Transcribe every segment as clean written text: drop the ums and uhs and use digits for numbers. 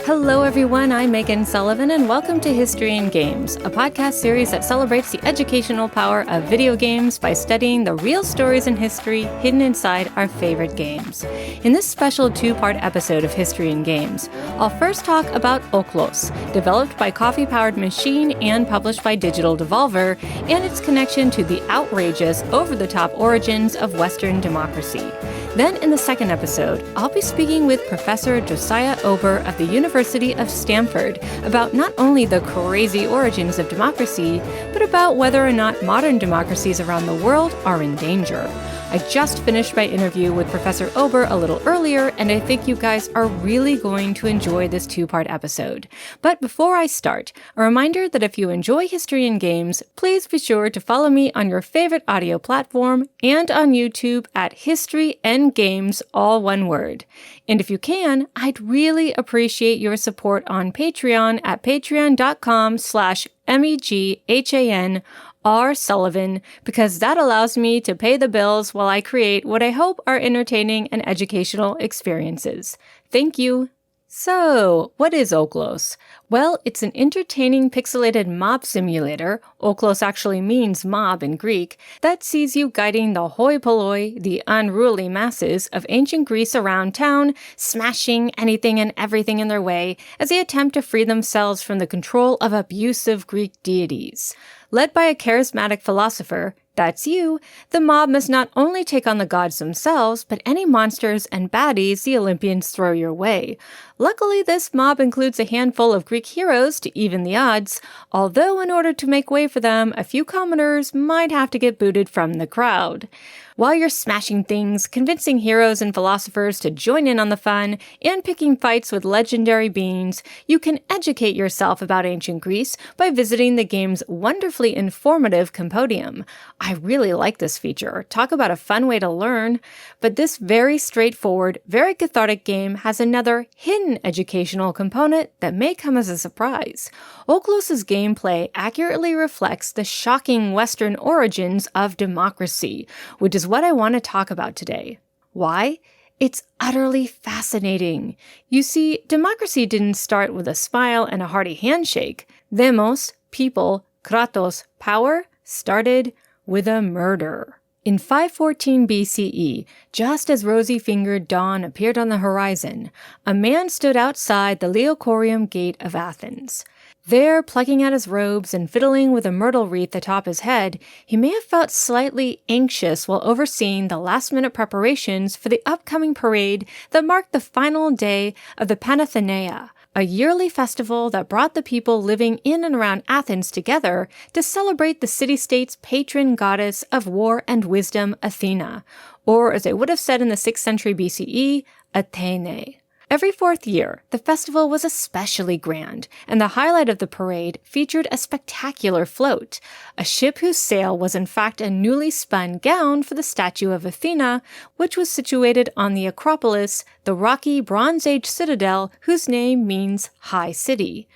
Hello everyone, I'm Meghan Sullivan and welcome to History in Games, a podcast series that celebrates the educational power of video games by studying the real stories in history hidden inside our favorite games. In this special two-part episode of History in Games, I'll first talk about Okhlos, developed by Coffee Powered Machine and published by Digital Devolver, and its connection to the outrageous, over-the-top origins of Western democracy. Then in the second episode, I'll be speaking with Professor Josiah Ober of the University of Stanford about not only the crazy origins of democracy, but about whether or not modern democracies around the world are in danger. I just finished my interview with Professor Ober a little earlier, and I think you guys are really going to enjoy this two-part episode. But before I start, a reminder that if you enjoy History in Games, please be sure to follow me on your favorite audio platform and on YouTube at History and Games, all one word. And if you can, I'd really appreciate your support on Patreon at patreon.com/MEGHANR-Sullivan, because that allows me to pay the bills while I create what I hope are entertaining and educational experiences. Thank you. So, what is Okhlos? Well, it's an entertaining pixelated mob simulator, Okhlos actually means mob in Greek, that sees you guiding the hoi polloi, the unruly masses of ancient Greece around town, smashing anything and everything in their way as they attempt to free themselves from the control of abusive Greek deities. Led by a charismatic philosopher, that's you, the mob must not only take on the gods themselves, but any monsters and baddies the Olympians throw your way. Luckily, this mob includes a handful of Greek heroes to even the odds, although in order to make way for them, a few commoners might have to get booted from the crowd. While you're smashing things, convincing heroes and philosophers to join in on the fun, and picking fights with legendary beings, you can educate yourself about ancient Greece by visiting the game's wonderfully informative Compodium. I really like this feature. Talk about a fun way to learn. But this very straightforward, very cathartic game has another hidden educational component that may come as a surprise. Okhlos' gameplay accurately reflects the shocking Western origins of democracy, which is what I want to talk about today. Why? It's utterly fascinating. You see, democracy didn't start with a smile and a hearty handshake. Demos, people, kratos, power, started with a murder. In 514 BCE, just as rosy-fingered dawn appeared on the horizon, a man stood outside the Leocorium Gate of Athens. There, plucking at his robes and fiddling with a myrtle wreath atop his head, he may have felt slightly anxious while overseeing the last-minute preparations for the upcoming parade that marked the final day of the Panathenaea, a yearly festival that brought the people living in and around Athens together to celebrate the city-state's patron goddess of war and wisdom, Athena, or as they would have said in the 6th century BCE, Athene. Every fourth year, the festival was especially grand, and the highlight of the parade featured a spectacular float, a ship whose sail was in fact a newly spun gown for the statue of Athena, which was situated on the Acropolis, the rocky Bronze Age citadel whose name means High City.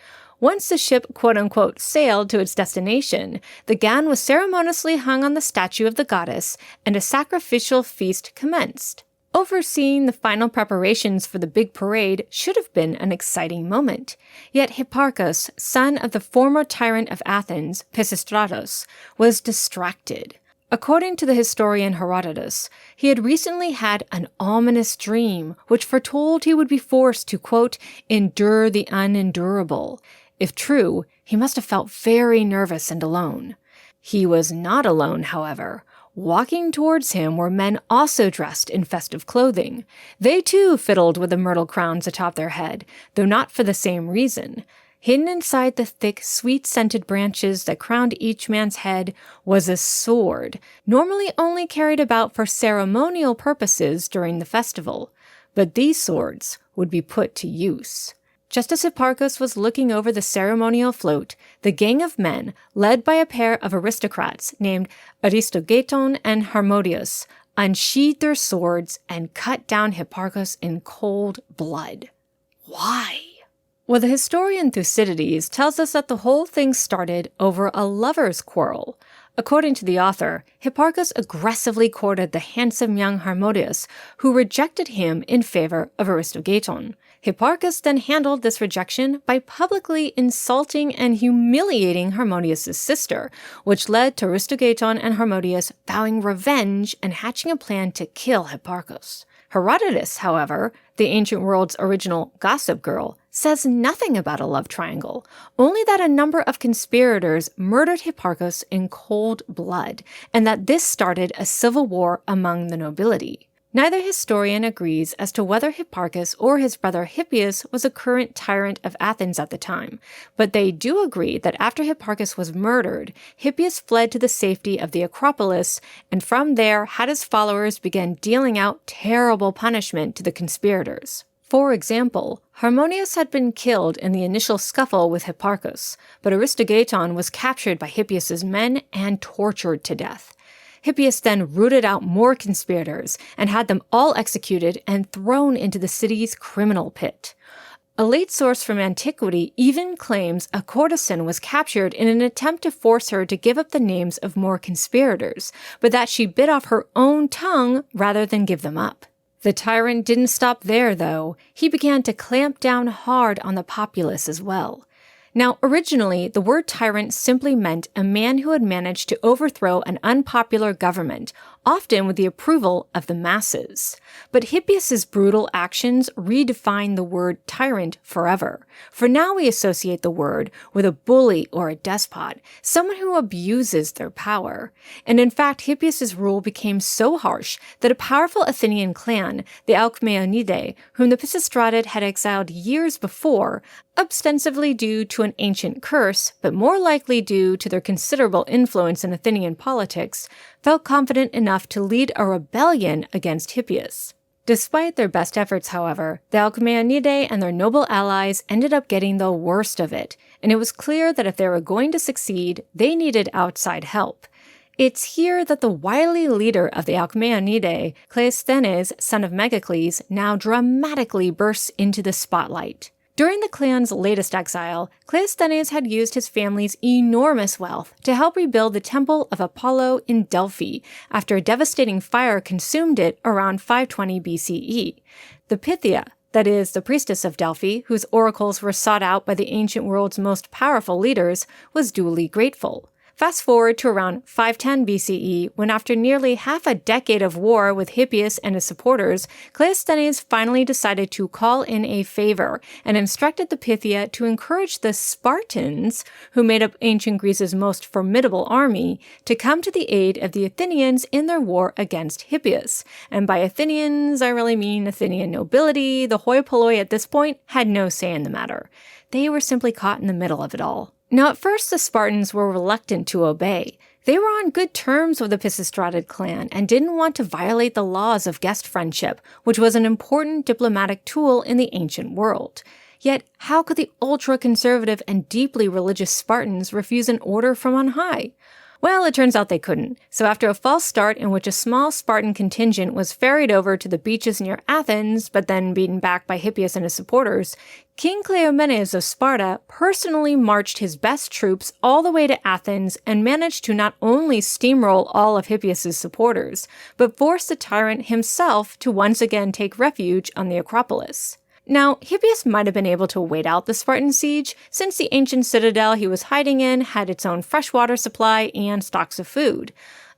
Once the ship quote-unquote sailed to its destination, the gown was ceremoniously hung on the statue of the goddess, and a sacrificial feast commenced. Overseeing the final preparations for the big parade should have been an exciting moment. Yet Hipparchus, son of the former tyrant of Athens, Pisistratos, was distracted. According to the historian Herodotus, he had recently had an ominous dream which foretold he would be forced to, quote, endure the unendurable. If true, he must have felt very nervous and alone. He was not alone, however. Walking towards him were men also dressed in festive clothing. They too fiddled with the myrtle crowns atop their head, though not for the same reason. Hidden inside the thick, sweet-scented branches that crowned each man's head was a sword, normally only carried about for ceremonial purposes during the festival. But these swords would be put to use. Just as Hipparchus was looking over the ceremonial float, the gang of men, led by a pair of aristocrats named Aristogaton and Harmodius, unsheathed their swords and cut down Hipparchus in cold blood. Why? Well, the historian Thucydides tells us that the whole thing started over a lover's quarrel. According to the author, Hipparchus aggressively courted the handsome young Harmodius, who rejected him in favor of Aristogaton. Hipparchus then handled this rejection by publicly insulting and humiliating Harmodius' sister, which led to Aristogeiton and Harmodius vowing revenge and hatching a plan to kill Hipparchus. Herodotus, however, the ancient world's original gossip girl, says nothing about a love triangle, only that a number of conspirators murdered Hipparchus in cold blood, and that this started a civil war among the nobility. Neither historian agrees as to whether Hipparchus or his brother Hippias was a current tyrant of Athens at the time, but they do agree that after Hipparchus was murdered, Hippias fled to the safety of the Acropolis, and from there had his followers begin dealing out terrible punishment to the conspirators. For example, Harmodius had been killed in the initial scuffle with Hipparchus, but Aristogeiton was captured by Hippias' men and tortured to death. Hippias then rooted out more conspirators and had them all executed and thrown into the city's criminal pit. A late source from antiquity even claims a courtesan was captured in an attempt to force her to give up the names of more conspirators, but that she bit off her own tongue rather than give them up. The tyrant didn't stop there, though. He began to clamp down hard on the populace as well. Now, originally, the word tyrant simply meant a man who had managed to overthrow an unpopular government, often with the approval of the masses. But Hippias' brutal actions redefined the word tyrant forever. For now we associate the word with a bully or a despot, someone who abuses their power. And in fact, Hippias' rule became so harsh that a powerful Athenian clan, the Alcmaeonidae, whom the Pisistrated had exiled years before, ostensibly due to an ancient curse, but more likely due to their considerable influence in Athenian politics, felt confident enough to lead a rebellion against Hippias. Despite their best efforts, however, the Alcmaeonidae and their noble allies ended up getting the worst of it, and it was clear that if they were going to succeed, they needed outside help. It's here that the wily leader of the Alcmaeonidae, Cleisthenes, son of Megacles, now dramatically bursts into the spotlight. During the clan's latest exile, Cleisthenes had used his family's enormous wealth to help rebuild the Temple of Apollo in Delphi after a devastating fire consumed it around 520 BCE. The Pythia, that is, the priestess of Delphi, whose oracles were sought out by the ancient world's most powerful leaders, was duly grateful. Fast forward to around 510 BCE, when after nearly half a decade of war with Hippias and his supporters, Cleisthenes finally decided to call in a favor and instructed the Pythia to encourage the Spartans, who made up ancient Greece's most formidable army, to come to the aid of the Athenians in their war against Hippias. And by Athenians, I really mean Athenian nobility. The hoi polloi at this point had no say in the matter. They were simply caught in the middle of it all. Now, at first, the Spartans were reluctant to obey. They were on good terms with the Pisistrated clan and didn't want to violate the laws of guest friendship, which was an important diplomatic tool in the ancient world. Yet, how could the ultra-conservative and deeply religious Spartans refuse an order from on high? Well, it turns out they couldn't. So after a false start in which a small Spartan contingent was ferried over to the beaches near Athens, but then beaten back by Hippias and his supporters, King Cleomenes of Sparta personally marched his best troops all the way to Athens and managed to not only steamroll all of Hippias' supporters, but force the tyrant himself to once again take refuge on the Acropolis. Now, Hippias might have been able to wait out the Spartan siege, since the ancient citadel he was hiding in had its own freshwater supply and stocks of food.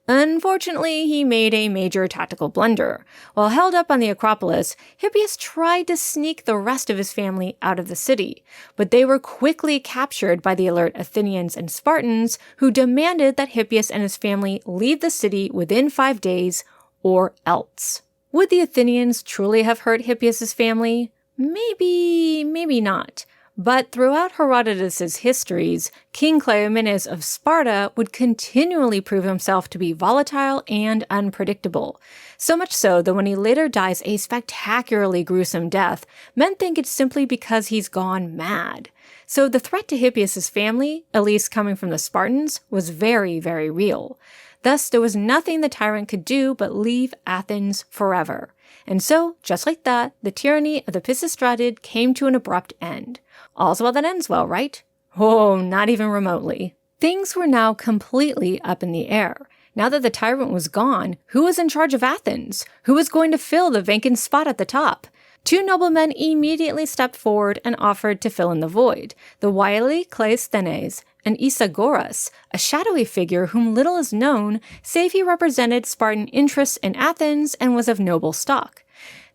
Unfortunately, he made a major tactical blunder. While held up on the Acropolis, Hippias tried to sneak the rest of his family out of the city, but they were quickly captured by the alert Athenians and Spartans, who demanded that Hippias and his family leave the city within 5 days, or else. Would the Athenians truly have hurt Hippias' family? Maybe not. But throughout Herodotus' histories, King Cleomenes of Sparta would continually prove himself to be volatile and unpredictable. So much so that when he later dies a spectacularly gruesome death, men think it's simply because he's gone mad. So the threat to Hippias' family, at least coming from the Spartans, was very, very real. Thus, there was nothing the tyrant could do but leave Athens forever. And so, just like that, the tyranny of the Pisistrated came to an abrupt end. All's well that ends well, right? Oh, not even remotely. Things were now completely up in the air. Now that the tyrant was gone, who was in charge of Athens? Who was going to fill the vacant spot at the top? Two noblemen immediately stepped forward and offered to fill in the void: the wily Cleisthenes and Isagoras, a shadowy figure whom little is known, save he represented Spartan interests in Athens and was of noble stock.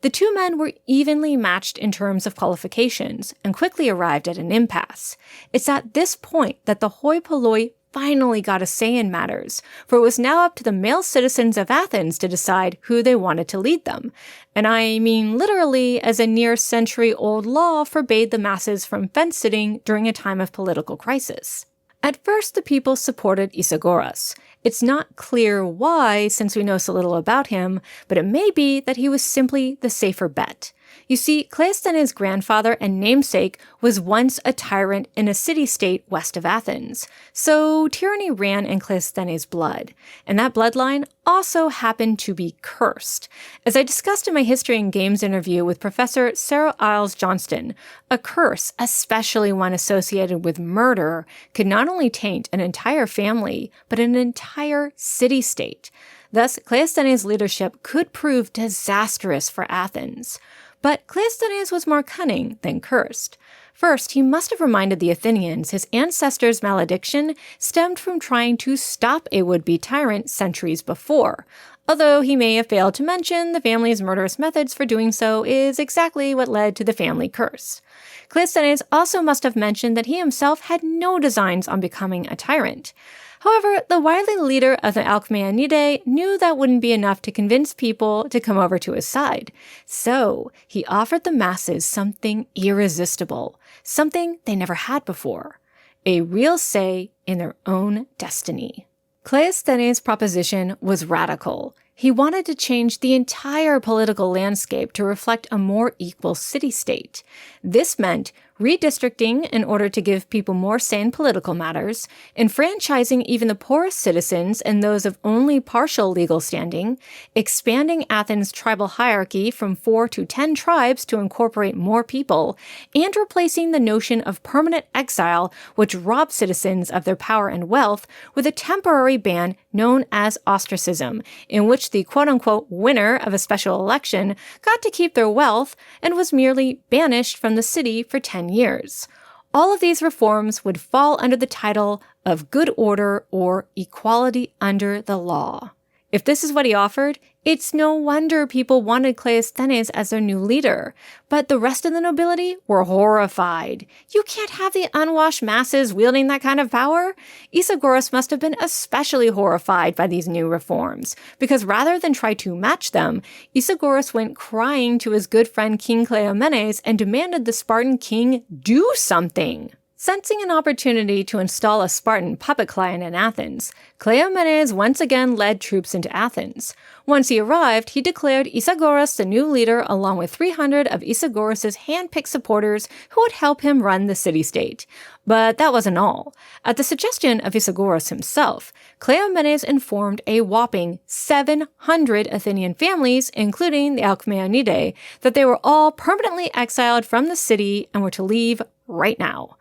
The two men were evenly matched in terms of qualifications and quickly arrived at an impasse. It's at this point that the hoi polloi finally got a say in matters, for it was now up to the male citizens of Athens to decide who they wanted to lead them. And I mean literally, as a near-century-old law forbade the masses from fence-sitting during a time of political crisis. At first, the people supported Isagoras. It's not clear why, since we know so little about him, but it may be that he was simply the safer bet. You see, Cleisthenes' grandfather and namesake was once a tyrant in a city-state west of Athens, so tyranny ran in Cleisthenes' blood, and that bloodline also happened to be cursed. As I discussed in my History and Games interview with Professor Sarah Iles Johnston, a curse, especially one associated with murder, could not only taint an entire family, but an entire city-state. Thus, Cleisthenes' leadership could prove disastrous for Athens. But Cleisthenes was more cunning than cursed. First, he must have reminded the Athenians his ancestors' malediction stemmed from trying to stop a would-be tyrant centuries before, although he may have failed to mention the family's murderous methods for doing so is exactly what led to the family curse. Cleisthenes also must have mentioned that he himself had no designs on becoming a tyrant. However, the wily leader of the Alcmaeonidae knew that wouldn't be enough to convince people to come over to his side. So he offered the masses something irresistible, something they never had before: a real say in their own destiny. Cleisthenes' proposition was radical. He wanted to change the entire political landscape to reflect a more equal city-state. This meant redistricting in order to give people more say in political matters, enfranchising even the poorest citizens and those of only partial legal standing, expanding Athens' tribal hierarchy from 4 to 10 tribes to incorporate more people, and replacing the notion of permanent exile, which robbed citizens of their power and wealth, with a temporary ban known as ostracism, in which the quote-unquote winner of a special election got to keep their wealth and was merely banished from the city for 10 years. All of these reforms would fall under the title of good order or equality under the law. If this is what he offered, it's no wonder people wanted Cleisthenes as their new leader, but the rest of the nobility were horrified. You can't have the unwashed masses wielding that kind of power. Isagoras must have been especially horrified by these new reforms, because rather than try to match them, Isagoras went crying to his good friend King Cleomenes and demanded the Spartan king do something. Sensing an opportunity to install a Spartan puppet client in Athens, Cleomenes once again led troops into Athens. Once he arrived, he declared Isagoras the new leader along with 300 of Isagoras' hand-picked supporters who would help him run the city-state. But that wasn't all. At the suggestion of Isagoras himself, Cleomenes informed a whopping 700 Athenian families, including the Alcmaeonidae, that they were all permanently exiled from the city and were to leave right now.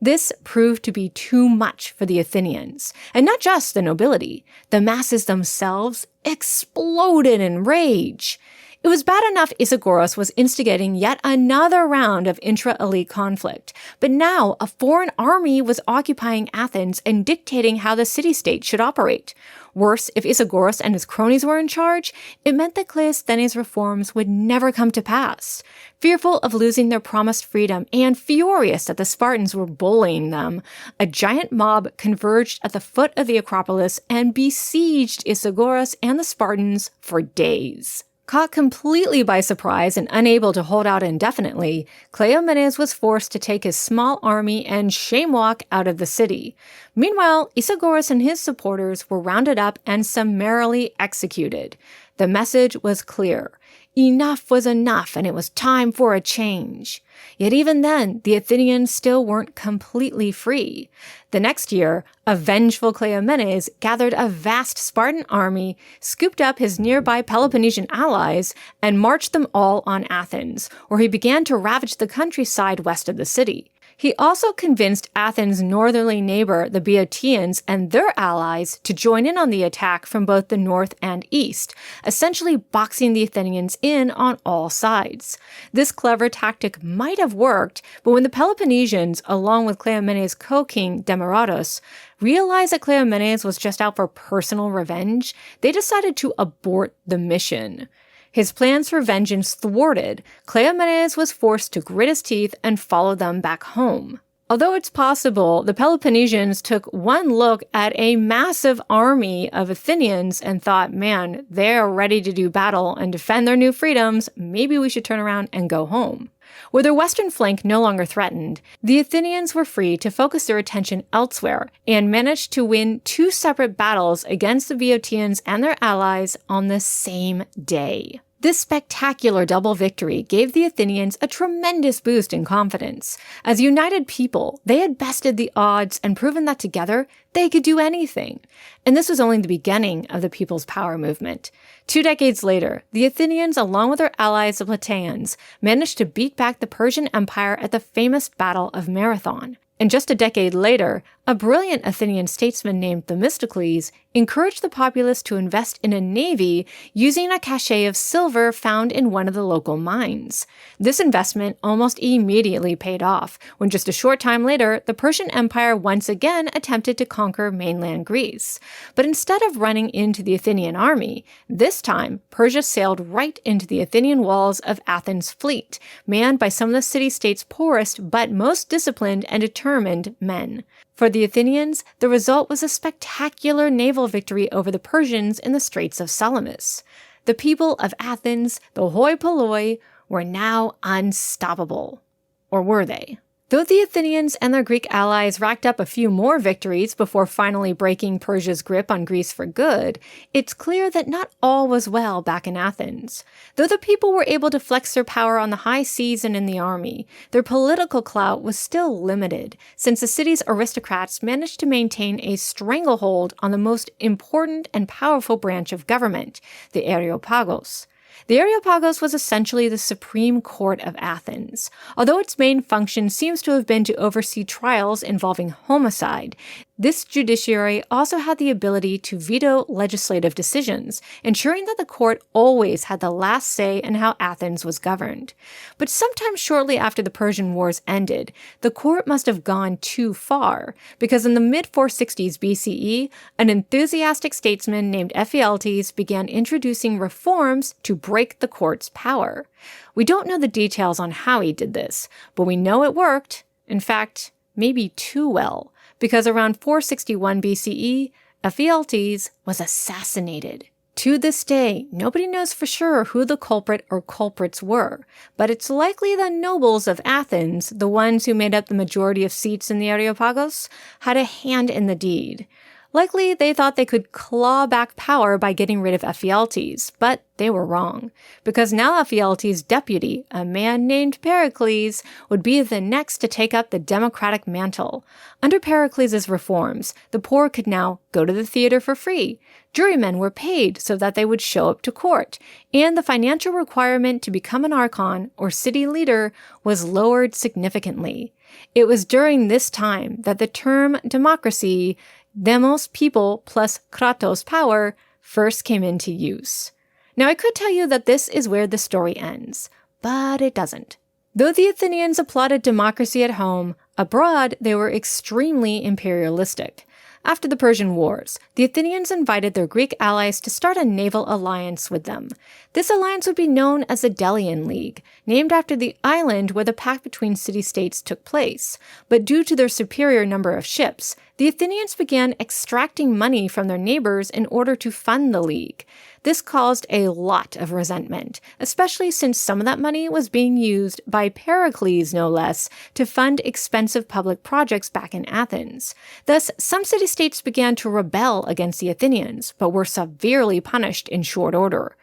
This proved to be too much for the Athenians, and not just the nobility. The masses themselves exploded in rage. It was bad enough Isagoras was instigating yet another round of intra-elite conflict, but now a foreign army was occupying Athens and dictating how the city-state should operate. Worse, if Isagoras and his cronies were in charge, it meant that Cleisthenes' reforms would never come to pass. Fearful of losing their promised freedom and furious that the Spartans were bullying them, a giant mob converged at the foot of the Acropolis and besieged Isagoras and the Spartans for days. Caught completely by surprise and unable to hold out indefinitely, Cleomenes was forced to take his small army and shamewalk out of the city. Meanwhile, Isagoras and his supporters were rounded up and summarily executed. The message was clear. Enough was enough, and it was time for a change. Yet even then, the Athenians still weren't completely free. The next year, a vengeful Cleomenes gathered a vast Spartan army, scooped up his nearby Peloponnesian allies, and marched them all on Athens, where he began to ravage the countryside west of the city. He also convinced Athens' northerly neighbor, the Boeotians, and their allies to join in on the attack from both the north and east, essentially boxing the Athenians in on all sides. This clever tactic might have worked, but when the Peloponnesians, along with Cleomenes' co-king Demaratus, realized that Cleomenes was just out for personal revenge, they decided to abort the mission. His plans for vengeance thwarted, Cleomenes was forced to grit his teeth and follow them back home. Although it's possible, the Peloponnesians took one look at a massive army of Athenians and thought, man, they're ready to do battle and defend their new freedoms, maybe we should turn around and go home. With their western flank no longer threatened, the Athenians were free to focus their attention elsewhere and managed to win 2 separate battles against the Boeotians and their allies on the same day. This spectacular double victory gave the Athenians a tremendous boost in confidence. As a united people, they had bested the odds and proven that together they could do anything. And this was only the beginning of the People's Power movement. 2 decades later, the Athenians, along with their allies the Plataeans, managed to beat back the Persian Empire at the famous Battle of Marathon. And just a decade later, a brilliant Athenian statesman named Themistocles encouraged the populace to invest in a navy using a cachet of silver found in one of the local mines. This investment almost immediately paid off, when just a short time later, the Persian Empire once again attempted to conquer mainland Greece. But instead of running into the Athenian army, this time Persia sailed right into the Athenian walls of Athens' fleet, manned by some of the city-state's poorest but most disciplined and determined men. For the Athenians, the result was a spectacular naval victory over the Persians in the Straits of Salamis. The people of Athens, the hoi polloi, were now unstoppable. Or were they? Though the Athenians and their Greek allies racked up a few more victories before finally breaking Persia's grip on Greece for good, it's clear that not all was well back in Athens. Though the people were able to flex their power on the high seas and in the army, their political clout was still limited, since the city's aristocrats managed to maintain a stranglehold on the most important and powerful branch of government, the Areopagos. The Areopagos was essentially the Supreme Court of Athens. Although its main function seems to have been to oversee trials involving homicide, this judiciary also had the ability to veto legislative decisions, ensuring that the court always had the last say in how Athens was governed. But sometime shortly after the Persian Wars ended, the court must have gone too far, because in the mid-460s BCE, an enthusiastic statesman named Ephialtes began introducing reforms to break the court's power. We don't know the details on how he did this, but we know it worked. In fact, maybe too well, because around 461 BCE, Ephialtes was assassinated. To this day, nobody knows for sure who the culprit or culprits were, but it's likely the nobles of Athens, the ones who made up the majority of seats in the Areopagos, had a hand in the deed. Likely, they thought they could claw back power by getting rid of Ephialtes, but they were wrong, because now Ephialtes' deputy, a man named Pericles, would be the next to take up the democratic mantle. Under Pericles' reforms, the poor could now go to the theater for free, jurymen were paid so that they would show up to court, and the financial requirement to become an archon, or city leader, was lowered significantly. It was during this time that the term democracy, demos, people, plus kratos, power, first came into use. Now, I could tell you that this is where the story ends, but it doesn't. Though the Athenians applauded democracy at home, abroad they were extremely imperialistic. After the Persian Wars, the Athenians invited their Greek allies to start a naval alliance with them. This alliance would be known as the Delian League, named after the island where the pact between city-states took place. But due to their superior number of ships, the Athenians began extracting money from their neighbors in order to fund the league. This caused a lot of resentment, especially since some of that money was being used by Pericles, no less, to fund expensive public projects back in Athens. Thus, some city-states began to rebel against the Athenians, but were severely punished in short order.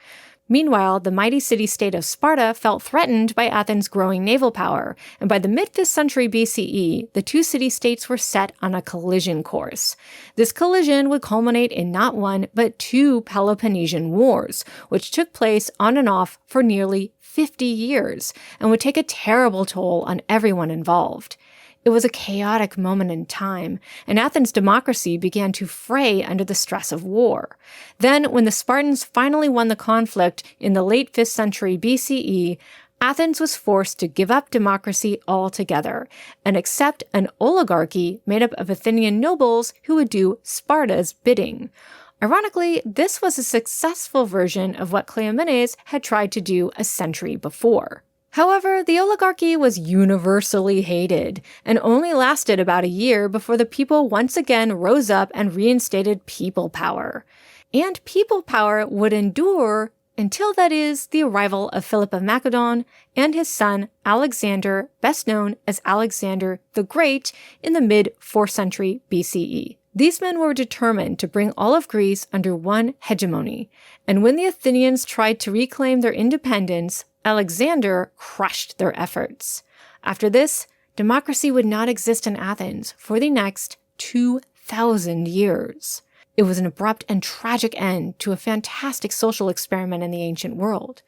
Meanwhile, the mighty city-state of Sparta felt threatened by Athens' growing naval power, and by the mid-5th century BCE, the two city-states were set on a collision course. This collision would culminate in not one, but two Peloponnesian Wars, which took place on and off for nearly 50 years, and would take a terrible toll on everyone involved. It was a chaotic moment in time, and Athens' democracy began to fray under the stress of war. Then, when the Spartans finally won the conflict in the late 5th century BCE, Athens was forced to give up democracy altogether and accept an oligarchy made up of Athenian nobles who would do Sparta's bidding. Ironically, this was a successful version of what Cleomenes had tried to do a century before. However, the oligarchy was universally hated and only lasted about a year before the people once again rose up and reinstated people power. And people power would endure until, that is, the arrival of Philip of Macedon and his son Alexander, best known as Alexander the Great, in the mid-4th century BCE. These men were determined to bring all of Greece under one hegemony, and when the Athenians tried to reclaim their independence, Alexander crushed their efforts. After this, democracy would not exist in Athens for the next 2,000 years. It was an abrupt and tragic end to a fantastic social experiment in the ancient world.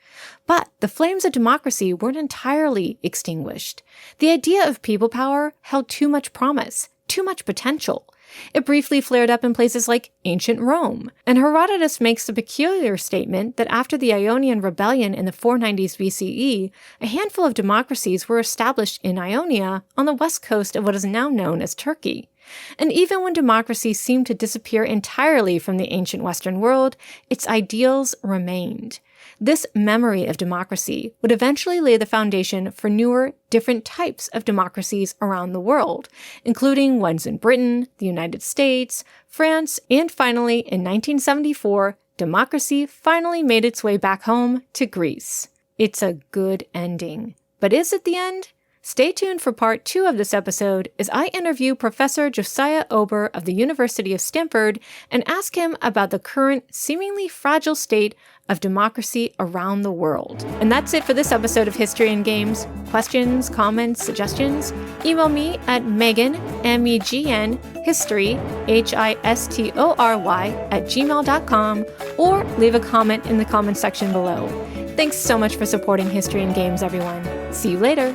But the flames of democracy weren't entirely extinguished. The idea of people power held too much promise, too much potential. It briefly flared up in places like ancient Rome, and Herodotus makes the peculiar statement that after the Ionian Rebellion in the 490s BCE, a handful of democracies were established in Ionia on the west coast of what is now known as Turkey. And even when democracy seemed to disappear entirely from the ancient Western world, its ideals remained. This memory of democracy would eventually lay the foundation for newer, different types of democracies around the world, including ones in Britain, the United States, France, and finally, in 1974, democracy finally made its way back home to Greece. It's a good ending. But is it the end? Stay tuned for part 2 of this episode as I interview Professor Josiah Ober of the University of Stanford and ask him about the current seemingly fragile state of democracy around the world. And that's it for this episode of History and Games. Questions, comments, suggestions? Email me at Meghan, M-E-G-N, history, H-I-S-T-O-R-Y, @gmail.com, or leave a comment in the comment section below. Thanks so much for supporting History and Games, everyone. See you later.